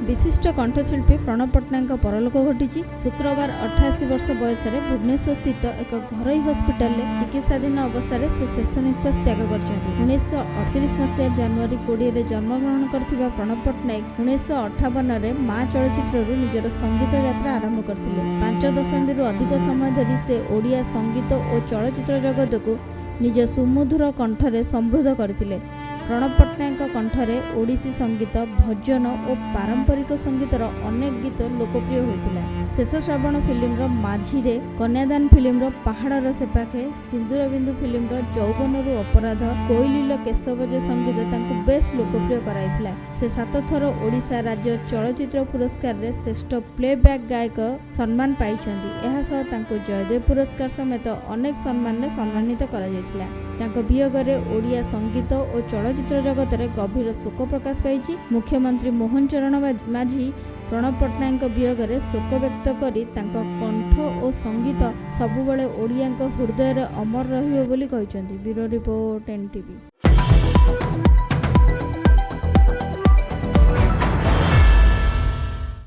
विशिष्ट कंठशिल्पी प्रणव पट्टनायक परलोक घटी। शुक्रवार 88 वर्ष बयस भुवनेश्वर स्थित एक घरोई हस्पिटाल चिकित्साधीन अवस्था से शेष निश्वास त्याग कर 1938 मसीह जनवरी 20 जन्मग्रहण करथिबा प्रणव पट्टनायक 1958 माँ चलचित्र निजर संगीत यात्रा आरंभ करथिले। 5 दशंधि अधिक समय धरी से ओडिया संगीत और चलचित्र जगत को निज सुमधुर कंठरे समृद्ध करथिले। प्रणव पट्टनायक कंठरे ओडिसी संगीत, भजन और पारंपरिक संगीतर अनेक गीत लोकप्रिय होता। शेष श्रावण फिल्म माझीरे, कन्यादान फिल्म पहाड़र सेपाखे, सिंदूर बिंदु फिल्म जौबनरु अपराध, कोइलील केशवजे संगीत तांको बेस लोकप्रिय कराइथिला। से 7 थर ओडिशा राज्य चलचित्र पुरस्कार रे श्रेष्ठ प्लेबैक गायक सम्मान पाइछन्ती। एहा सह तांको जयदेव पुरस्कार समेत अनेक सम्मान ने सम्मानित करा जायथिला। तांको वियोगरे ओडिया संगीत और चलचित्र जगत में गभीर शोक प्रकाश पाई। मुख्यमंत्री मोहन चरण माझी प्रणव पट्टनायक वियोगरे शोक व्यक्त करी तांको कंठ और संगीत सबुबले ओडिया हृदय अमर रहिबो बोली कहिसंती। Bureau report NTV.